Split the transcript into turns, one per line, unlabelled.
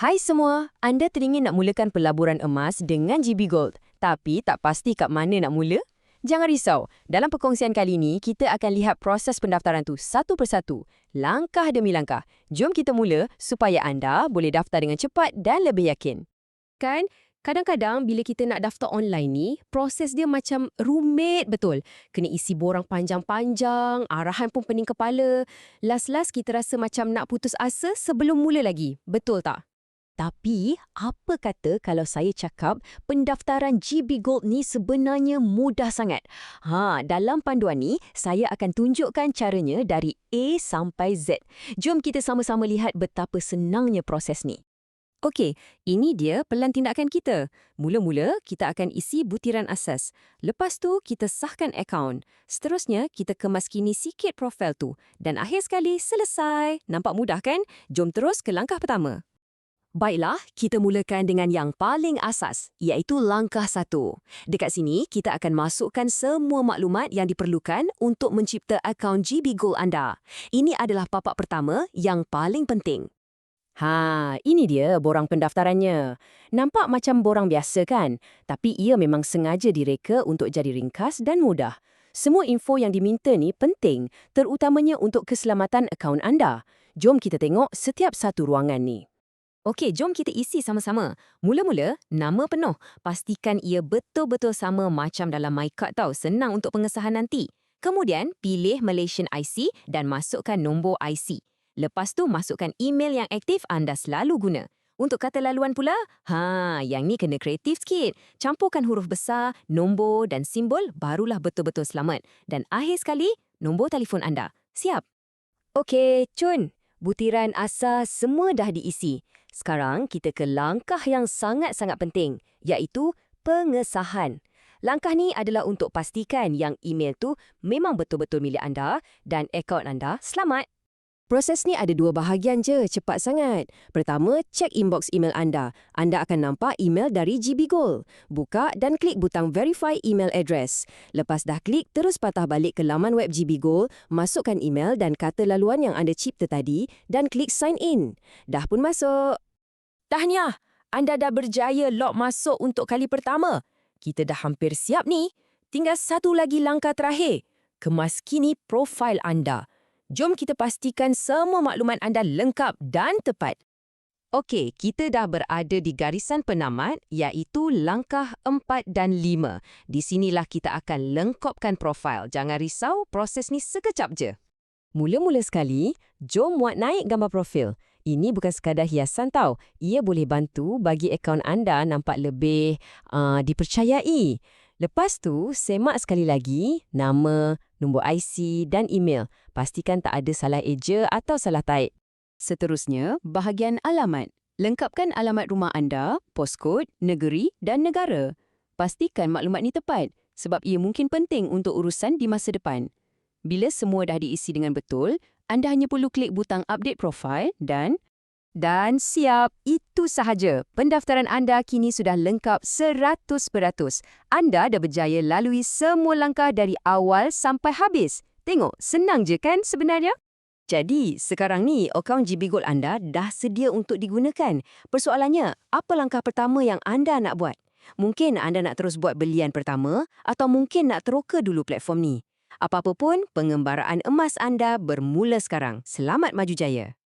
Hai semua, anda teringin nak mulakan pelaburan emas dengan GB Gold, tapi tak pasti kat mana nak mula? Jangan risau, dalam perkongsian kali ini, kita akan lihat proses pendaftaran tu satu persatu, langkah demi langkah. Jom kita mula supaya anda boleh daftar dengan cepat dan lebih yakin.
Kan, kadang-kadang bila kita nak daftar online ni, proses dia macam rumit betul. Kena isi borang panjang-panjang, arahan pun pening kepala. Last-last kita rasa macam nak putus asa sebelum mula lagi. Betul tak?
Tapi, apa kata kalau saya cakap pendaftaran GB Gold ni sebenarnya mudah sangat? Dalam panduan ni, saya akan tunjukkan caranya dari A sampai Z. Jom kita sama-sama lihat betapa senangnya proses ni.
Okey, ini dia pelan tindakan kita. Mula-mula, kita akan isi butiran asas. Lepas tu, kita sahkan akaun. Seterusnya, kita kemaskini sikit profil tu. Dan akhir sekali, selesai. Nampak mudah kan? Jom terus ke langkah pertama.
Baiklah, kita mulakan dengan yang paling asas, iaitu langkah 1. Dekat sini, kita akan masukkan semua maklumat yang diperlukan untuk mencipta akaun GB Gold anda. Ini adalah papak pertama yang paling penting. Ini dia borang pendaftarannya. Nampak macam borang biasa kan? Tapi ia memang sengaja direka untuk jadi ringkas dan mudah. Semua info yang diminta ni penting, terutamanya untuk keselamatan akaun anda. Jom kita tengok setiap satu ruangan ni.
Okey, jom kita isi sama-sama. Mula-mula, nama penuh. Pastikan ia betul-betul sama macam dalam MyCard tau. Senang untuk pengesahan nanti. Kemudian, pilih Malaysian IC dan masukkan nombor IC. Lepas tu, masukkan email yang aktif anda selalu guna. Untuk kata laluan pula, yang ni kena kreatif sikit. Campurkan huruf besar, nombor dan simbol barulah betul-betul selamat. Dan akhir sekali, nombor telefon anda. Siap?
Okey, Cun. Butiran asas semua dah diisi. Sekarang kita ke langkah yang sangat-sangat penting, iaitu pengesahan. Langkah ni adalah untuk pastikan yang email tu memang betul-betul milik anda dan akaun anda selamat. Proses ni ada 2 bahagian je, cepat sangat. Pertama, cek inbox email anda. Anda akan nampak email dari GB Gold. Buka dan klik butang Verify Email Address. Lepas dah klik, terus patah balik ke laman web GB Gold, masukkan email dan kata laluan yang anda cipta tadi dan klik Sign In. Dah pun masuk.
Tahniah, anda dah berjaya log masuk untuk kali pertama. Kita dah hampir siap ni. Tinggal satu lagi langkah terakhir. Kemaskini profil anda. Jom kita pastikan semua maklumat anda lengkap dan tepat.
Okey, kita dah berada di garisan penamat iaitu langkah 4 dan 5. Di sinilah kita akan lengkapkan profil. Jangan risau, proses ni sekejap je. Mula-mula sekali, jom muat naik gambar profil. Ini bukan sekadar hiasan tau. Ia boleh bantu bagi akaun anda nampak lebih dipercayai. Lepas tu, semak sekali lagi nama, nombor IC dan email. Pastikan tak ada salah eja atau salah taip. Seterusnya, bahagian alamat. Lengkapkan alamat rumah anda, poskod, negeri dan negara. Pastikan maklumat ni tepat sebab ia mungkin penting untuk urusan di masa depan. Bila semua dah diisi dengan betul, anda hanya perlu klik butang update profile dan siap, itu sahaja. Pendaftaran anda kini sudah lengkap 100%. Anda dah berjaya lalui semua langkah dari awal sampai habis. Tengok, senang je kan sebenarnya? Jadi, sekarang ni akaun GB Gold anda dah sedia untuk digunakan. Persoalannya, apa langkah pertama yang anda nak buat? Mungkin anda nak terus buat belian pertama atau mungkin nak teroka dulu platform ni. Apa-apa pun, pengembaraan emas anda bermula sekarang. Selamat maju jaya.